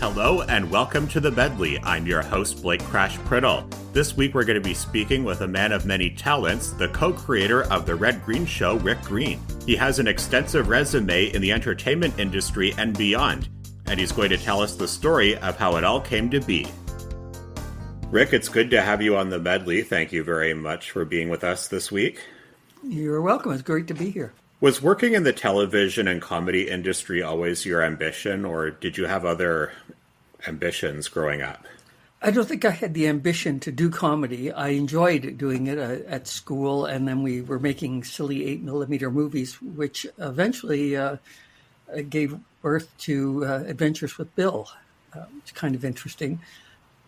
Hello and welcome to The Medley. I'm your host, Blake Crash Priddle. This week we're going to be speaking with a man of many talents, the co-creator of The Red Green Show, Rick Green. He has an extensive resume in the entertainment industry and beyond, and he's going to tell us the story of how it all came to be. Rick, it's good to have you on The Medley. Thank you very much for being with us this week. You're welcome. It's great to be here. Was working in the television and comedy industry always your ambition, or did you have other ambitions growing up? I don't think I had the ambition to do comedy. I enjoyed doing it at school, and then we were making silly 8mm movies, which eventually gave birth to Adventures with Bill. It's kind of interesting.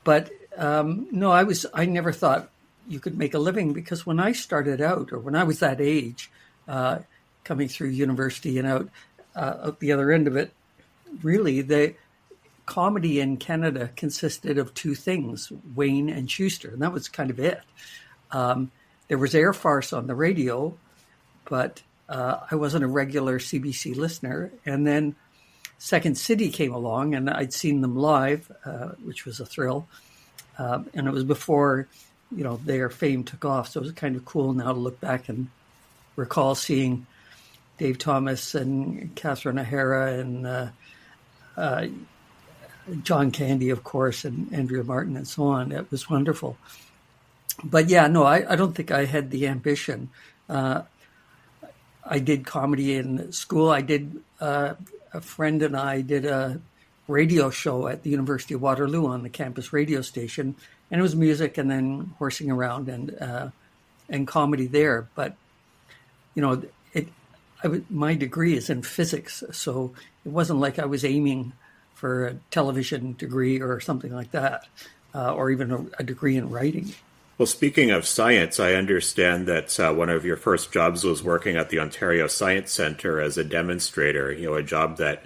But no, I never thought you could make a living, because when I started out, or when I was that age, coming through university and out the other end of it, really the comedy in Canada consisted of two things, Wayne and Schuster, and that was kind of it. There was Air Farce on the radio, but I wasn't a regular CBC listener. And then Second City came along, and I'd seen them live, which was a thrill. And it was before, their fame took off, so it was kind of cool now to look back and recall seeing Dave Thomas and Catherine O'Hara and John Candy, of course, and Andrea Martin and so on. It was wonderful. But yeah, no, I don't think I had the ambition. I did comedy in school. I did, a friend and I did a radio show at the University of Waterloo on the campus radio station. And it was music and then horsing around and comedy there. But, my degree is in physics, so it wasn't like I was aiming for a television degree or something like that, or even a degree in writing. Well, speaking of science, I understand that one of your first jobs was working at the Ontario Science Centre as a demonstrator, a job that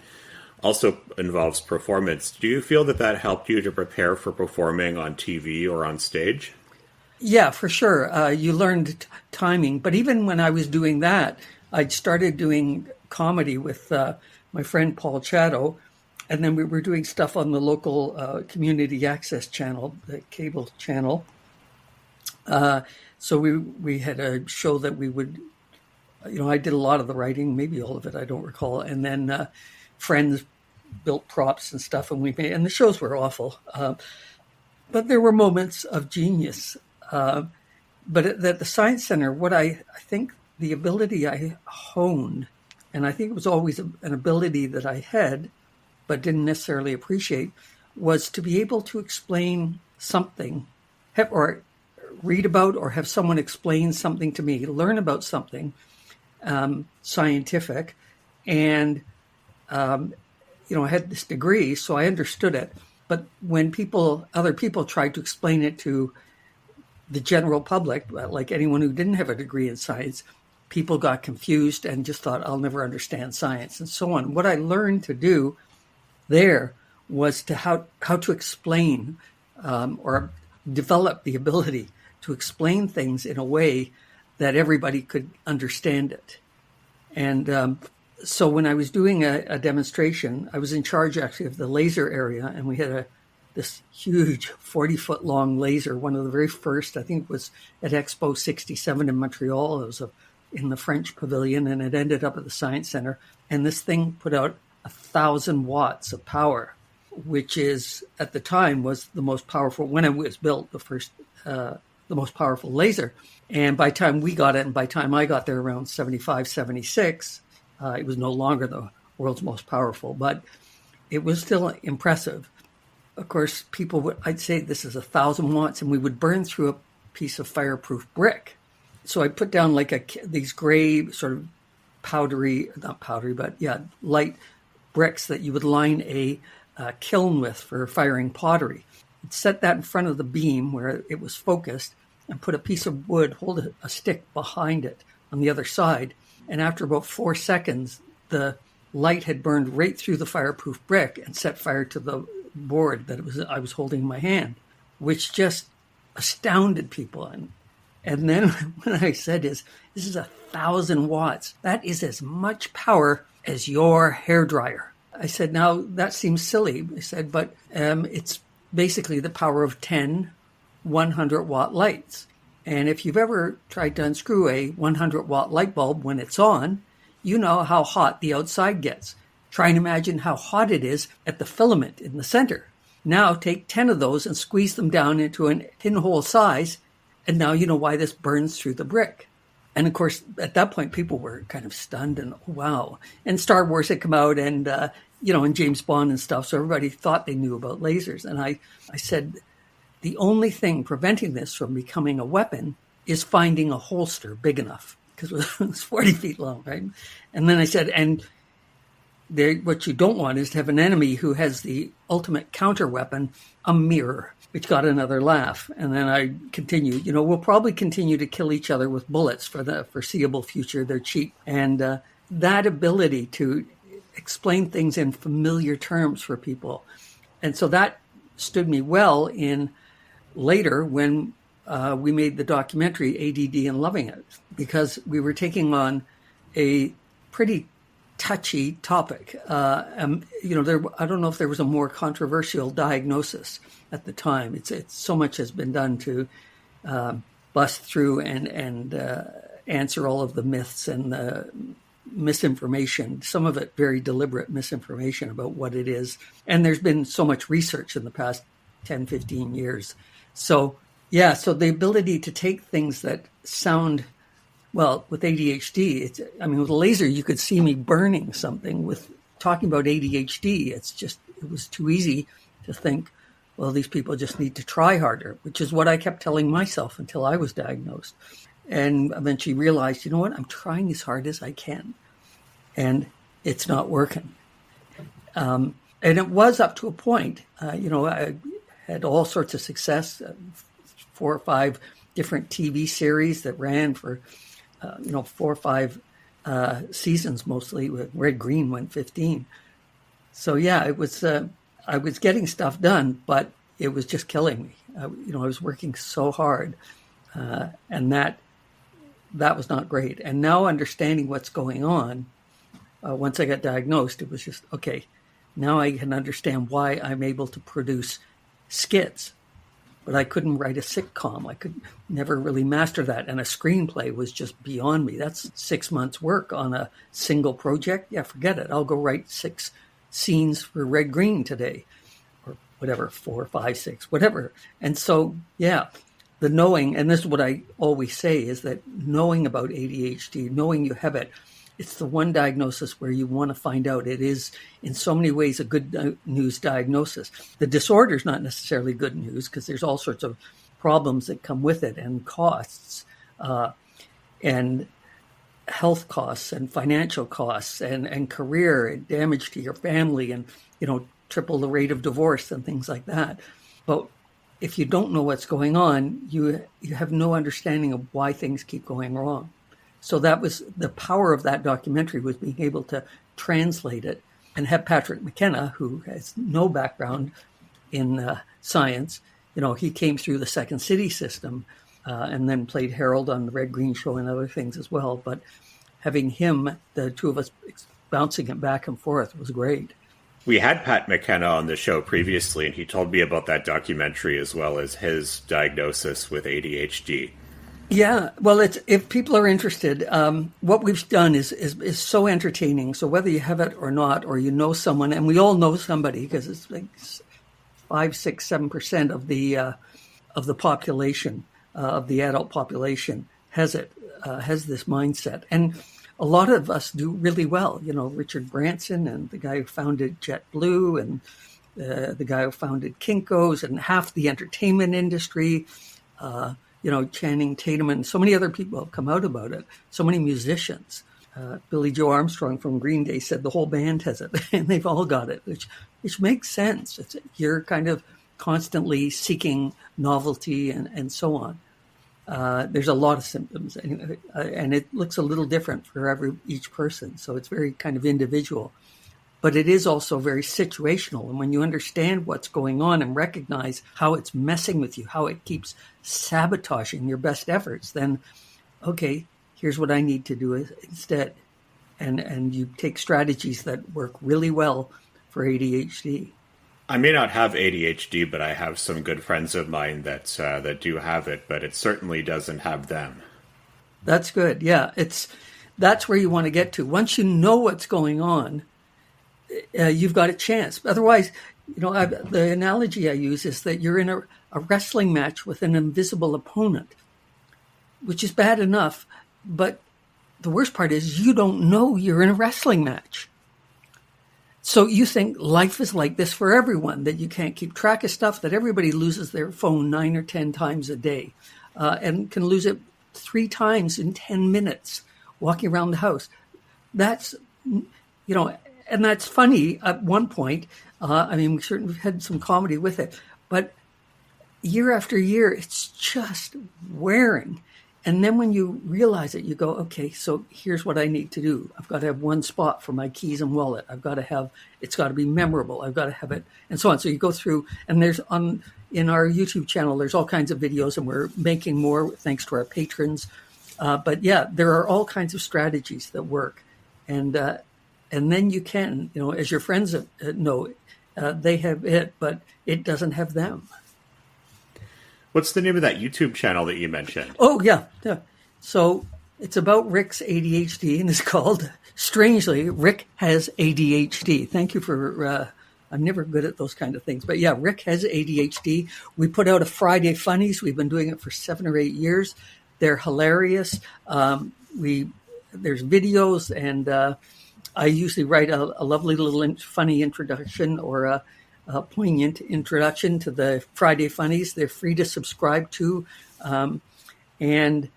also involves performance. Do you feel that helped you to prepare for performing on TV or on stage? Yeah, for sure. You learned timing. But even when I was doing that, I'd started doing comedy with my friend Paul Chatto, and then we were doing stuff on the local community access channel, the cable channel. So we had a show that we would, I did a lot of the writing, maybe all of it, I don't recall. And then friends built props and stuff, and and the shows were awful. But there were moments of genius. But at the Science Center, what I think the ability I honed, and I think it was always an ability that I had, but didn't necessarily appreciate, was to be able to explain something, or read about or have someone explain something to me, learn about something scientific. And, I had this degree, so I understood it. But when other people tried to explain it to the general public, like anyone who didn't have a degree in science, people got confused and just thought, I'll never understand science, and so on. What I learned to do there was how to explain or develop the ability to explain things in a way that everybody could understand it. And so when I was doing a demonstration, I was in charge actually of the laser area, and we had this huge 40-foot long laser, one of the very first. I think it was at Expo 67 in Montreal. It was in the French Pavilion, and it ended up at the Science Center. And this thing put out 1,000 watts of power, which is, at the time, was the most powerful, when it was built, the most powerful laser. And by the time we got it, and by the time I got there around 75, 76, it was no longer the world's most powerful, but it was still impressive. Of course, I'd say this is 1,000 watts, and we would burn through a piece of fireproof brick. So I put down these gray sort of light bricks that you would line a kiln with for firing pottery. I'd set that in front of the beam where it was focused, and put a piece of wood, hold a stick behind it on the other side. And after about 4 seconds, the light had burned right through the fireproof brick and set fire to the board that I was holding in my hand, which just astounded people. And then when I said this is 1,000 watts, that is as much power as your hairdryer. I said, now that seems silly. I said, but it's basically the power of 10 100-watt lights. And if you've ever tried to unscrew a 100-watt light bulb when it's on, you know how hot the outside gets. Try and imagine how hot it is at the filament in the center. Now take 10 of those and squeeze them down into an pinhole size, and now you know why this burns through the brick. And of course, at that point, people were kind of stunned and wow. And Star Wars had come out and, and James Bond and stuff, so everybody thought they knew about lasers. And I said, the only thing preventing this from becoming a weapon is finding a holster big enough, because it was 40 feet long, right? And then I said, what you don't want is to have an enemy who has the ultimate counter weapon, a mirror, which got another laugh. And then I continued, we'll probably continue to kill each other with bullets for the foreseeable future. They're cheap. And that ability to explain things in familiar terms for people. And so that stood me well in later when we made the documentary ADD and Loving It, because we were taking on a pretty touchy topic. I don't know if there was a more controversial diagnosis at the time. It's so much has been done to bust through and answer all of the myths and the misinformation, some of it very deliberate misinformation about what it is. And there's been so much research in the past 10, 15 years. So the ability to take things that sound, well, with ADHD, with a laser, you could see me burning something. With talking about ADHD, it was too easy to think, well, these people just need to try harder, which is what I kept telling myself until I was diagnosed. And eventually realized, you know what, I'm trying as hard as I can, and it's not working. And it was up to a point, I had all sorts of success, 4 or 5 different TV series that ran for 4 or 5 seasons mostly. With Red Green went 15. So it was. I was getting stuff done, but it was just killing me. I was working so hard, and that was not great. And now understanding what's going on, once I got diagnosed, it was just okay. Now I can understand why I'm able to produce skits. But I couldn't write a sitcom. I could never really master that. And a screenplay was just beyond me. That's 6 months' work on a single project. Yeah, forget it. I'll go write 6 scenes for Red Green today. Or whatever, 4, 5, 6, whatever. And so, the knowing, and this is what I always say, is that knowing about ADHD, knowing you have it, it's the one diagnosis where you want to find out. It is, in so many ways, a good news diagnosis. The disorder is not necessarily good news because there's all sorts of problems that come with it, and costs, and health costs, and financial costs, and career, and damage to your family, and triple the rate of divorce and things like that. But if you don't know what's going on, you have no understanding of why things keep going wrong. So that was the power of that documentary, was being able to translate it and have Patrick McKenna, who has no background in science. He came through the Second City system and then played Harold on the Red Green Show and other things as well. But having him, the two of us bouncing it back and forth, was great. We had Pat McKenna on the show previously, and he told me about that documentary as well as his diagnosis with ADHD. Yeah, well, if people are interested, what we've done is so entertaining. So whether you have it or not, or you know someone, and we all know somebody, because it's like 5, 6, 7% of the population, of the adult population, has this mindset, and a lot of us do really well. Richard Branson, and the guy who founded JetBlue, and the guy who founded Kinko's, and half the entertainment industry. Channing Tatum, and so many other people have come out about it. So many musicians. Billy Joe Armstrong from Green Day said the whole band has it, and they've all got it, which makes sense. You're kind of constantly seeking novelty and so on. There's a lot of symptoms, and it looks a little different for each person. So it's very kind of individual. But it is also very situational. And when you understand what's going on and recognize how it's messing with you, how it keeps sabotaging your best efforts, then, okay, here's what I need to do instead. and you take strategies that work really well for ADHD. I may not have ADHD, but I have some good friends of mine that do have it, but it certainly doesn't have them. That's good. Yeah, that's where you want to get to. Once you know what's going on, you've got a chance. Otherwise, the analogy I use is that you're in a wrestling match with an invisible opponent, which is bad enough. But the worst part is you don't know you're in a wrestling match. So you think life is like this for everyone, that you can't keep track of stuff, that everybody loses their phone 9 or 10 times a day and can lose it 3 times in 10 minutes walking around the house. That's, and that's funny at one point. We certainly had some comedy with it, but year after year, it's just wearing. And then when you realize it, you go, okay, so here's what I need to do. I've got to have one spot for my keys and wallet. It's got to be memorable. I've got to have it, and so on. So you go through, and in our YouTube channel, there's all kinds of videos, and we're making more thanks to our patrons. But yeah, there are all kinds of strategies that work. And then you can, as your friends know, they have it, but it doesn't have them. What's the name of that YouTube channel that you mentioned? Oh, yeah. So it's about Rick's ADHD, and it's called, strangely, Rick Has ADHD. Thank you for, I'm never good at those kind of things. But yeah, Rick Has ADHD. We put out a Friday Funnies. We've been doing it for 7 or 8 years. They're hilarious. There's videos, and I usually write a lovely little funny introduction or a poignant introduction to the Friday Funnies. They're free to subscribe to. And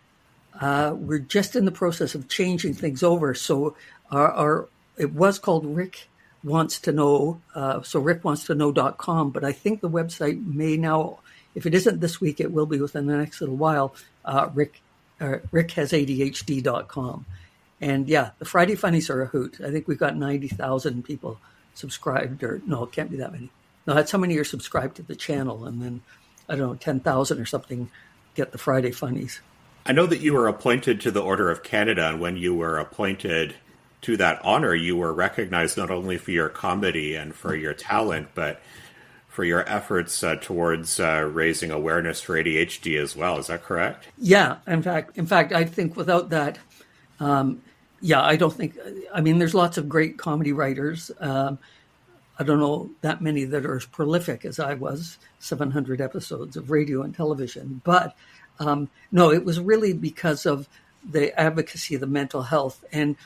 we're just in the process of changing things over. So it was called Rick Wants to Know, so rickwantstoKnow.com. But I think the website may now, if it isn't this week, it will be within the next little while, rickhas.adhd.com. And yeah, the Friday Funnies are a hoot. I think we've got 90,000 people subscribed, or no, it can't be that many. No, that's how many are subscribed to the channel. And then, 10,000 or something get the Friday Funnies. I know that you were appointed to the Order of Canada, and when you were appointed to that honor, you were recognized not only for your comedy and for your talent, but for your efforts towards raising awareness for ADHD as well. Is that correct? Yeah. In fact, I think without that, I don't think, there's lots of great comedy writers. I don't know that many that are as prolific as I was, 700 episodes of radio and television. But no, it was really because of the advocacy of the mental health. And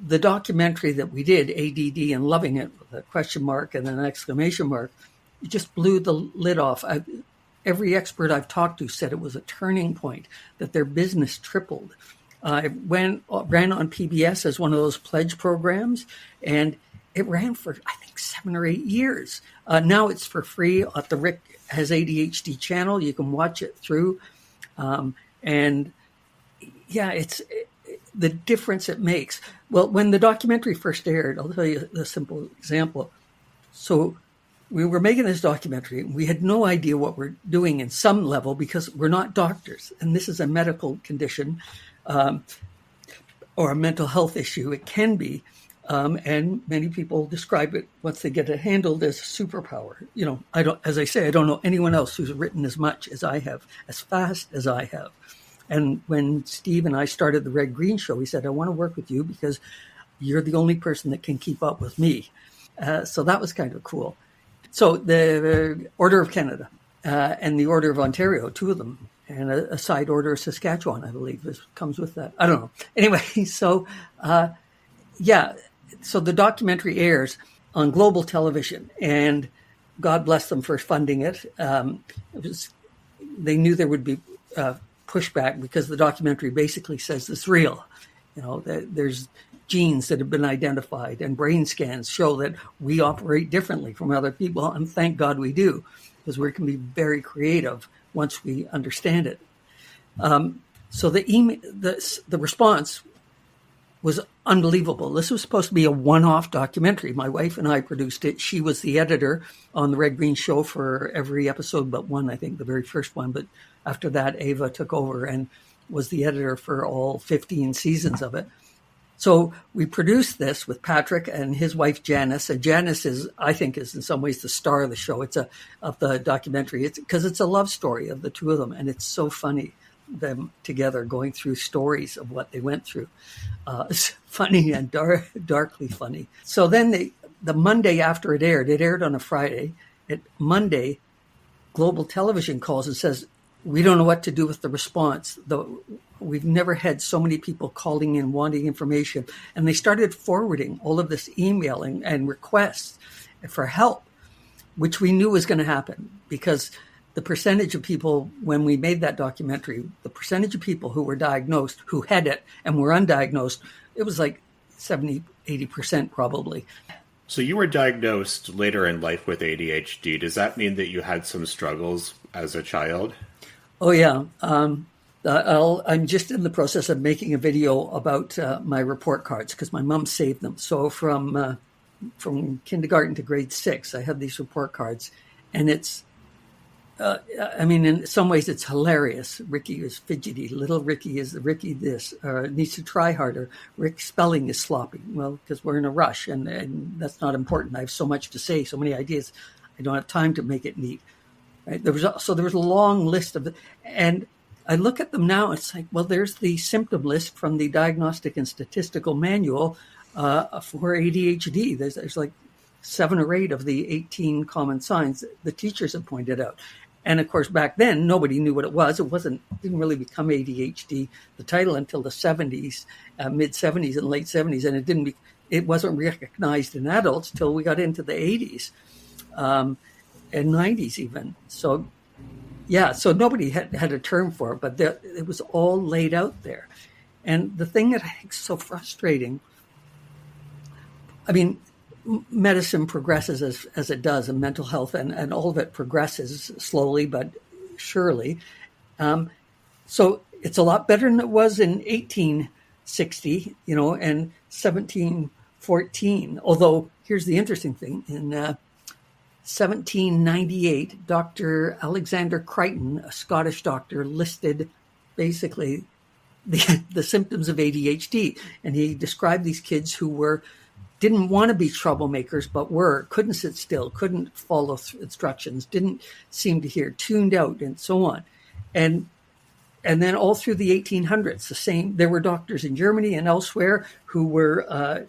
the documentary that we did, ADD and Loving It, with a question mark and an exclamation mark, it just blew the lid off. Every expert I've talked to said it was a turning point, that their business tripled. It ran on PBS as one of those pledge programs, and it ran for, I think, 7 or 8 years. Now it's for free at the Rick Has ADHD channel. You can watch it through. And yeah, it's the difference it makes. Well, when the documentary first aired, I'll tell you a simple example. So we were making this documentary. We had no idea what we're doing in some level because we're not doctors. And this is a medical condition or a mental health issue. It can be. And many people describe it, once they get it handled, as a superpower. I don't know anyone else who's written as much as I have, as fast as I have. And when Steve and I started the Red Green Show, he said, I want to work with you because you're the only person that can keep up with me. So that was kind of cool. So the Order of Canada and the Order of Ontario, 2 of them, and a side order of Saskatchewan, I believe, comes with that. I don't know. Anyway, so so the documentary airs on Global Television, and God bless them for funding it. They knew there would be pushback because the documentary basically says it's real. That there's genes that have been identified, and brain scans show that we operate differently from other people, and thank God we do, because we can be very creative once we understand it. So the response was unbelievable. This was supposed to be a one-off documentary. My wife and I produced it. She was the editor on the Red Green Show for every episode but one, I think, the very first one. But after that, Ava took over and was the editor for all 15 seasons of it. So we produced this with Patrick and his wife Janice. And Janice I think, is in some ways the star of the show. Of the documentary. Because it's a love story of the two of them, and it's so funny, them together going through stories of what they went through. It's funny and darkly funny. So then the Monday after it aired on a Friday. Monday, Global Television calls and says, we don't know what to do with the response. We've never had so many people calling in wanting information. And they started forwarding all of this emailing and requests for help, which we knew was going to happen because the percentage of people, when we made that documentary, the percentage of people who were diagnosed, who had it and were undiagnosed, it was like 70, 80% probably. So you were diagnosed later in life with ADHD. Does that mean that you had some struggles as a child? Oh, yeah. I'm just in the process of making a video about my report cards because my mom saved them. So from kindergarten to grade 6, I had these report cards, and it's, in some ways it's hilarious. Ricky is fidgety. Little Ricky is Ricky this, needs to try harder. Rick's spelling is sloppy. Well, because we're in a rush, and that's not important. I have so much to say, so many ideas. I don't have time to make it neat. Right? There was a long list of, and I look at them now. It's like, well, there's the symptom list from the Diagnostic and Statistical Manual for ADHD. There's like 7 or 8 of the 18 common signs that the teachers have pointed out. And of course, back then, nobody knew what it was. Didn't really become ADHD, the title, until the 70s, mid 70s and late 70s. And it wasn't recognized in adults till we got into the 80s and 90s even. So, yeah, so nobody had a term for it, but it was all laid out there. And the thing that I think is so frustrating, medicine progresses as it does, and mental health and all of it progresses slowly but surely. So it's a lot better than it was in 1860, and 1714. Although here's the interesting thing: in 1798, Dr. Alexander Crichton, a Scottish doctor, listed basically the symptoms of ADHD, and he described these kids who didn't want to be troublemakers, but couldn't sit still, couldn't follow instructions, didn't seem to hear, tuned out, and so on. And then all through the 1800s, the same. There were doctors in Germany and elsewhere who were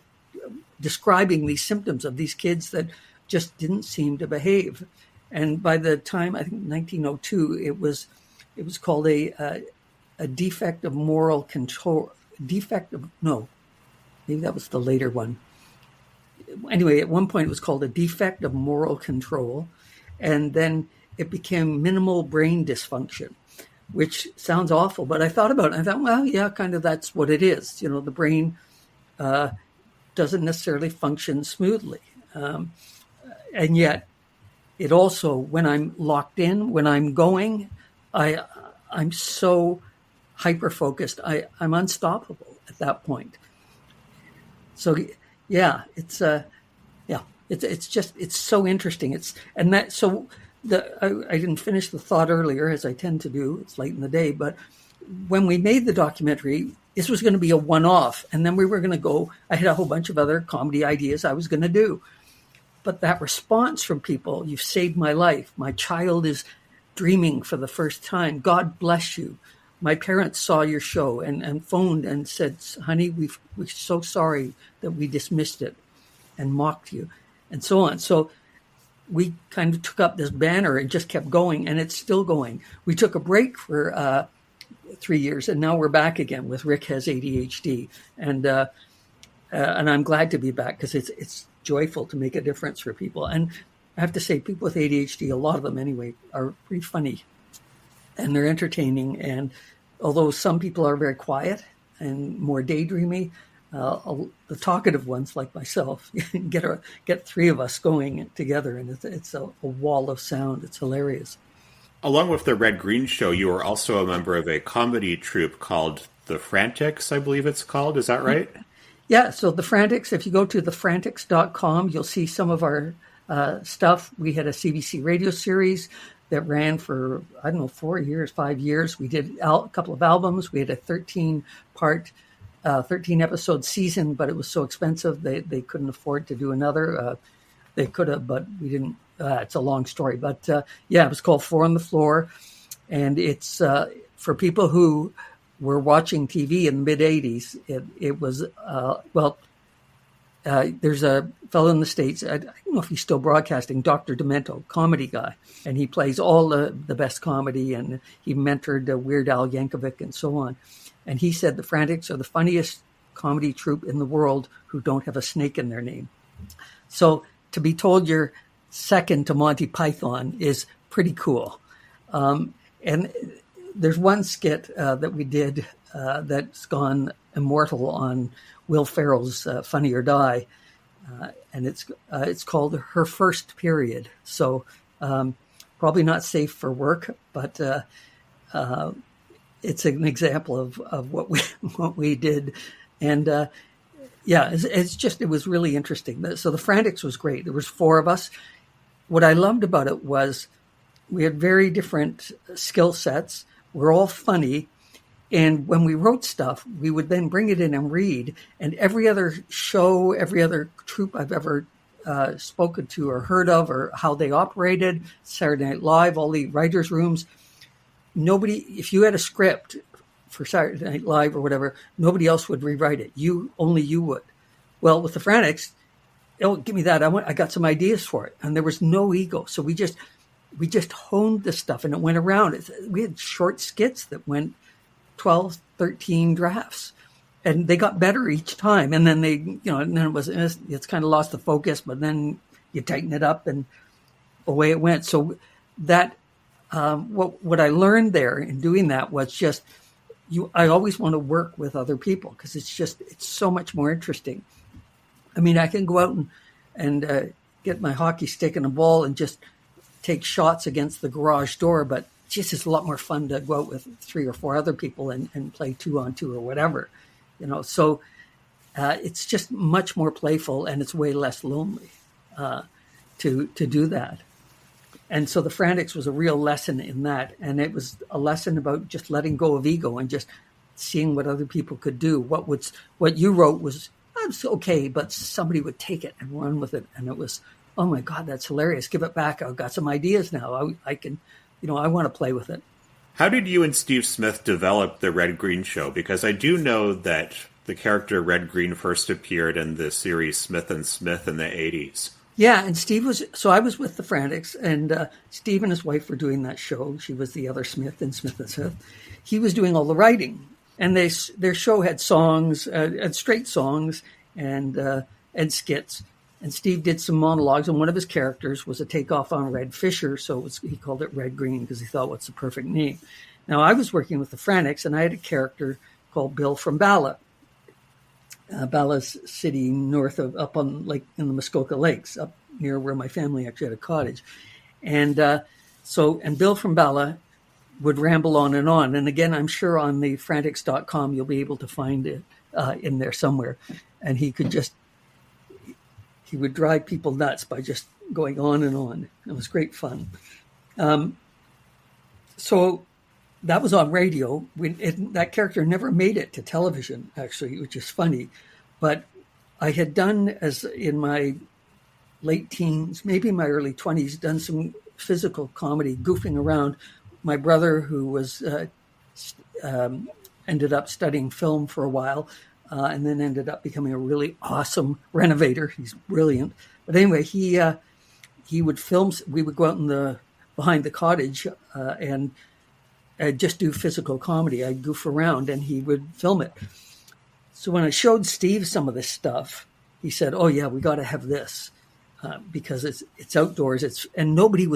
describing these symptoms of these kids that just didn't seem to behave. And by the time, I think 1902, it was called a defect of moral control. Maybe that was the later one. Anyway, at one point it was called a defect of moral control, and then it became minimal brain dysfunction, which sounds awful, but I thought about it and I thought, well, yeah, kind of that's what it is. The brain doesn't necessarily function smoothly. And yet it also, when I'm locked in, when I'm going, I'm so hyper-focused. I'm unstoppable at that point. So yeah, it's so interesting. I didn't finish the thought earlier, as I tend to do. It's late in the day, but when we made the documentary, this was going to be a one-off, and then we were going to go. I had a whole bunch of other comedy ideas I was going to do, but that response from people: "You've saved my life. My child is dreaming for the first time. God bless you. My parents saw your show and phoned and said, honey, we're so sorry that we dismissed it and mocked you," and so on. So we kind of took up this banner and just kept going, and it's still going. We took a break for 3 years, and now we're back again with Rick Has ADHD. And I'm glad to be back because it's joyful to make a difference for people. And I have to say, people with ADHD, a lot of them anyway, are pretty funny. And they're entertaining. And although some people are very quiet and more daydreamy, the talkative ones like myself get 3 of us going together, and it's a wall of sound. It's hilarious. Along with the Red Green Show, you are also a member of a comedy troupe called The Frantics, I believe it's called. Is that right? Yeah. So The Frantics, if you go to thefrantics.com, you'll see some of our stuff. We had a CBC radio series that ran for, 4 years, 5 years. We did a couple of albums. We had a 13-part 13 episode season, but it was so expensive they couldn't afford to do another. They could have, but we didn't. It's a long story, but yeah, it was called Four on the Floor, and it's for people who were watching TV in the mid '80s. It was there's a fellow in the States. I don't know if he's still broadcasting. Dr. Demento, comedy guy, and he plays all the best comedy, and he mentored Weird Al Yankovic and so on. And he said the Frantics are the funniest comedy troupe in the world who don't have a snake in their name. So to be told you're second to Monty Python is pretty cool. And there's one skit that we did that's gone immortal on Will Ferrell's Funny or Die, and it's called Her First Period. So probably not safe for work, but it's an example of what we did, and it was really interesting. So the Frantics was great. There was 4 of us. What I loved about it was we had very different skill sets. We're all funny. And when we wrote stuff, we would then bring it in and read. And every other show, every other troupe I've ever spoken to or heard of, or how they operated, Saturday Night Live, all the writers' rooms, nobody, if you had a script for Saturday Night Live or whatever, nobody else would rewrite it. Only you would. Well, with the Frantics, oh, give me that. I got some ideas for it. And there was no ego. So we just honed the stuff, and it went around. We had short skits that went 12, 13 drafts, and they got better each time. And then and then it's kind of lost the focus, but then you tighten it up and away it went. So that, what I learned there in doing that was just, I always want to work with other people because it's so much more interesting. I mean, I can go out and get my hockey stick and a ball and just take shots against the garage door, but it's a lot more fun to go out with 3 or 4 other people and play 2-on-2 or whatever, So it's just much more playful, and it's way less lonely to do that. And so the Frantics was a real lesson in that, and it was a lesson about just letting go of ego and just seeing what other people could do. What you wrote was okay, but somebody would take it and run with it, and it was, oh my God, that's hilarious! Give it back. I've got some ideas now. I can. I want to play with it. How did you and Steve Smith develop the Red Green Show? Because I do know that the character Red Green first appeared in the series Smith and Smith in the 80s. Yeah, and I was with the Frantics, and Steve and his wife were doing that show. She was the other Smith in Smith and Smith. He was doing all the writing, and their show had songs, had straight songs, and skits. And Steve did some monologues, and one of his characters was a takeoff on Red Fisher, so he called it Red Green because he thought, what's the perfect name? Now, I was working with the Frantics, and I had a character called Bill from Bala. Bala's city north of, up on in the Muskoka Lakes, up near where my family actually had a cottage. And and Bill from Bala would ramble on. And again, I'm sure on the frantics.com, you'll be able to find it in there somewhere. And he would drive people nuts by just going on and on. It was great fun. So that was on radio. That character never made it to television, actually, which is funny. But I had done, as in my late teens, maybe my early 20s, done some physical comedy, goofing around. My brother, who was ended up studying film for a while, and then ended up becoming a really awesome renovator. He's brilliant. But anyway, he would film. We would go out behind the cottage and just do physical comedy. I'd goof around, and he would film it. So when I showed Steve some of this stuff, he said, "Oh yeah, we got to have this because it's outdoors. And nobody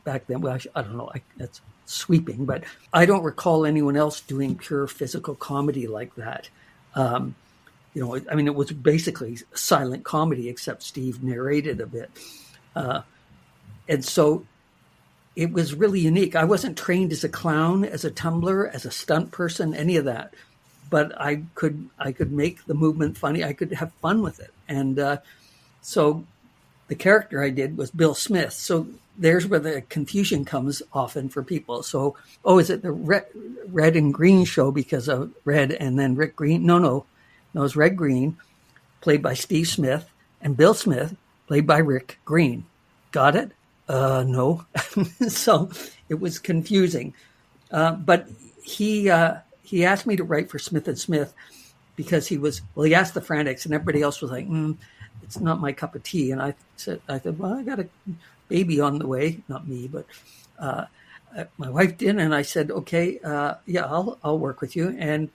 back then. Well, I don't know. That's sweeping, but I don't recall anyone else doing pure physical comedy like that. It was basically silent comedy, except Steve narrated a bit. And so it was really unique. I wasn't trained as a clown, as a tumbler, as a stunt person, any of that. But I could make the movement funny. I could have fun with it. And so the character I did was Bill Smith. So there's where the confusion comes often for people. So, is it the Red and Green show because of Red and then Rick Green? No, it's Red Green, played by Steve Smith, and Bill Smith, played by Rick Green. Got it? No. So it was confusing. But he asked me to write for Smith and Smith because he asked the Frantics, and everybody else was like, it's not my cup of tea. And I said, well, I got a baby on the way, not me, but my wife did, and I said, okay, I'll work with you. And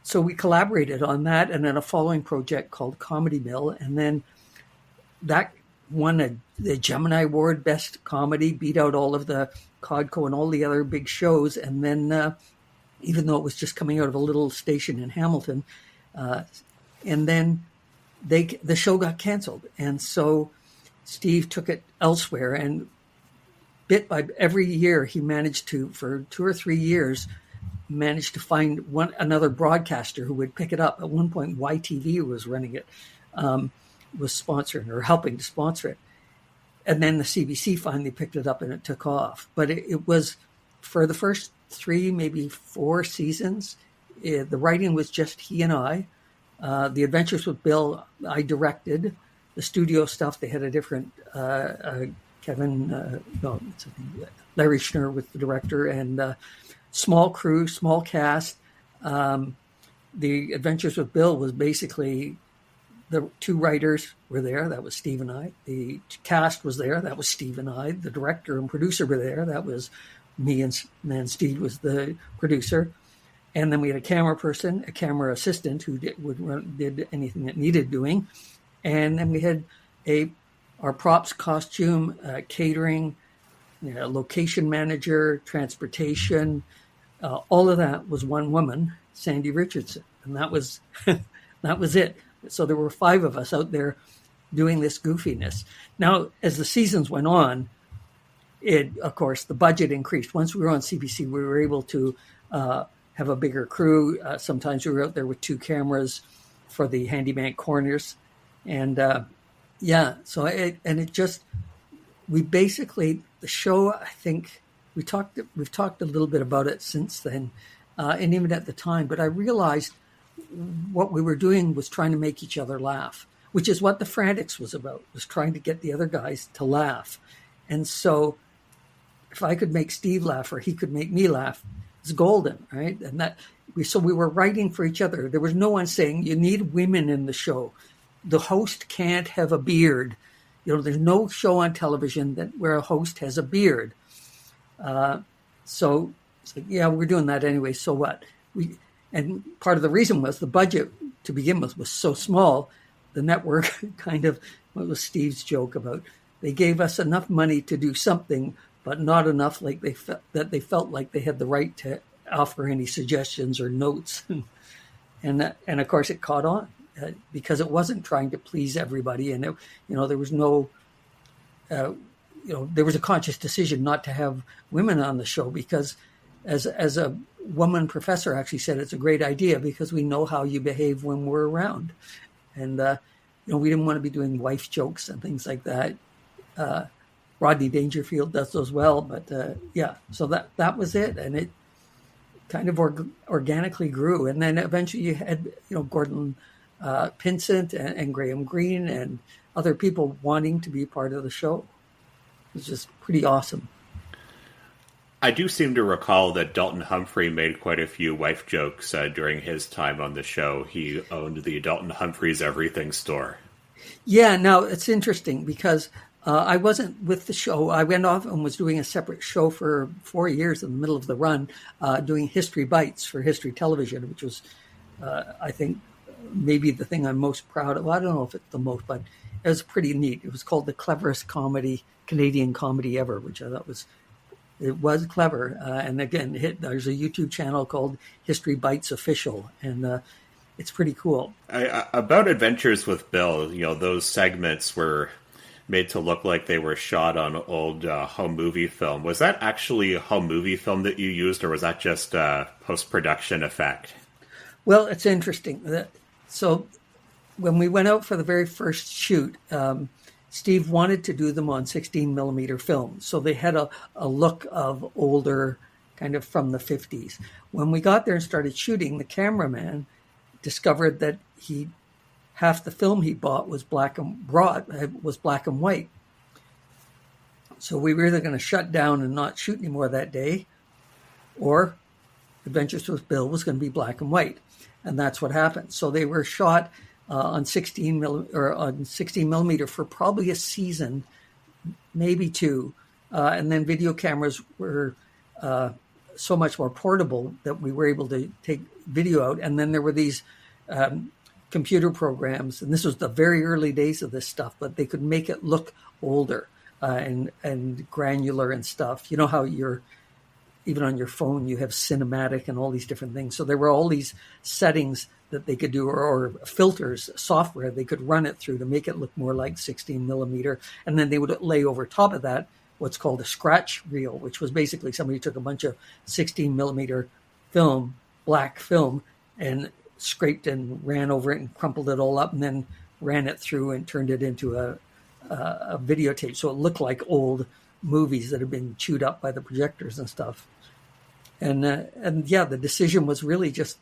so we collaborated on that, and then a following project called Comedy Mill, and then that won the Gemini Award Best Comedy, beat out all of the Codco and all the other big shows. And then even though it was just coming out of a little station in Hamilton, and then the show got canceled. And so Steve took it elsewhere, and bit by every year he managed to, for 2 or 3 years, managed to find another broadcaster who would pick it up. At one point, YTV was running it, was sponsoring or helping to sponsor it. And then the CBC finally picked it up and it took off. But it was, for the first 3, maybe 4 seasons, the writing was just he and I. The Adventures with Bill, I directed. The studio stuff, they had a different Larry Schnurr was the director, and small crew, small cast. The Adventures with Bill was basically the 2 writers were there. That was Steve and I. The cast was there. That was Steve and I. The director and producer were there. That was me, and then Steve was the producer. And then we had a camera person, a camera assistant who did anything that needed doing. And then we had our props, costume, catering, location manager, transportation. All of that was one woman, Sandy Richardson, and that was it. So there were 5 of us out there doing this goofiness. Now, as the seasons went on, of course, the budget increased. Once we were on CBC, we were able to have a bigger crew. Sometimes we were out there with 2 cameras for the handyman corners. And we basically, the show, I think we've talked a little bit about it since then, and even at the time, but I realized what we were doing was trying to make each other laugh, which is what the Frantics was about, was trying to get the other guys to laugh. And so if I could make Steve laugh or he could make me laugh, it's golden, right? And so we were writing for each other. There was no one saying, you need women in the show. The host can't have a beard. There's no show on television where a host has a beard. So it's like, yeah, we're doing that anyway. So what? And part of the reason was the budget to begin with was so small. The network kind of, what was Steve's joke about? They gave us enough money to do something, but not enough like they felt like they had the right to offer any suggestions or notes. And of course it caught on because it wasn't trying to please everybody. And there was no, there was a conscious decision not to have women on the show because as a woman professor actually said, it's a great idea because we know how you behave when we're around. And, we didn't want to be doing wife jokes and things like that. Rodney Dangerfield does those well, but so that was it. And it kind of organically grew. And then eventually you had, Gordon Pinsent and Graham Greene and other people wanting to be part of the show. It was just pretty awesome. I do seem to recall that Dalton Humphrey made quite a few wife jokes during his time on the show. He owned the Dalton Humphrey's Everything store. Yeah, now it's interesting because I wasn't with the show. I went off and was doing a separate show for 4 years in the middle of the run, doing History Bites for History Television, which was, I think, maybe the thing I'm most proud of. Well, I don't know if it's the most, but it was pretty neat. It was called the cleverest Canadian comedy ever, which I thought was clever. And again, there's a YouTube channel called History Bites Official, and it's pretty cool. About Adventures with Bill, those segments were made to look like they were shot on old home movie film. Was that actually a home movie film that you used, or was that just a post-production effect? Well, it's interesting. So when we went out for the very first shoot, Steve wanted to do them on 16 millimeter film. So they had a look of older, kind of from the 50s. When we got there and started shooting, the cameraman discovered that half the film he bought was black and white. So we were either going to shut down and not shoot anymore that day, or Adventures with Bill was going to be black and white. And that's what happened. So they were shot on 16 millimeter for probably a season, maybe two. And then video cameras were so much more portable that we were able to take video out. And then there were these computer programs, and this was the very early days of this stuff, but they could make it look older and granular and stuff. You know how even on your phone, you have cinematic and all these different things. So there were all these settings that they could do, or filters, software they could run it through to make it look more like 16 millimeter. And then they would lay over top of that what's called a scratch reel, which was basically somebody took a bunch of 16 millimeter film, black film, and scraped and ran over it and crumpled it all up, and then ran it through and turned it into a videotape. So it looked like old movies that had been chewed up by the projectors and stuff. And yeah, the decision was really just,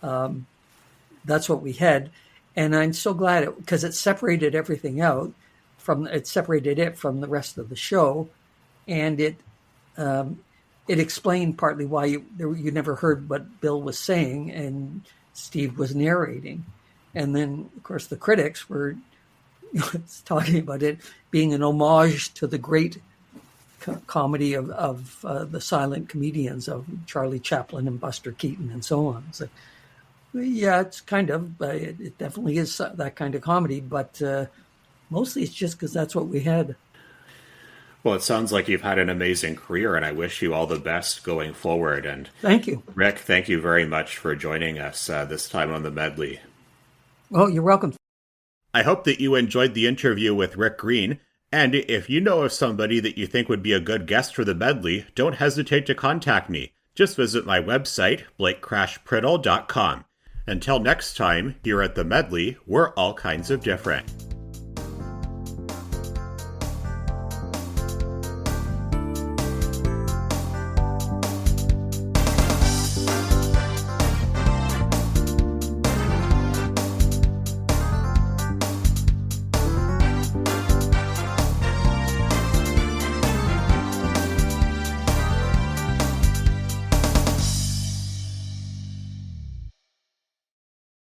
that's what we had. And I'm so glad because it separated everything out it separated it from the rest of the show. And it explained partly why you never heard what Bill was saying and Steve was narrating. And then, of course, the critics were talking about it being an homage to the great comedy of the silent comedians of Charlie Chaplin and Buster Keaton and so on. So, yeah, it's kind of, it definitely is that kind of comedy, but mostly it's just because that's what we had. Well, it sounds like you've had an amazing career, and I wish you all the best going forward. And thank you. Rick, thank you very much for joining us this time on the Medley. Oh, you're welcome. I hope that you enjoyed the interview with Rick Green. And if you know of somebody that you think would be a good guest for the Medley, don't hesitate to contact me. Just visit my website, blakecrashpriddle.com. Until next time, here at the Medley, we're all kinds of different.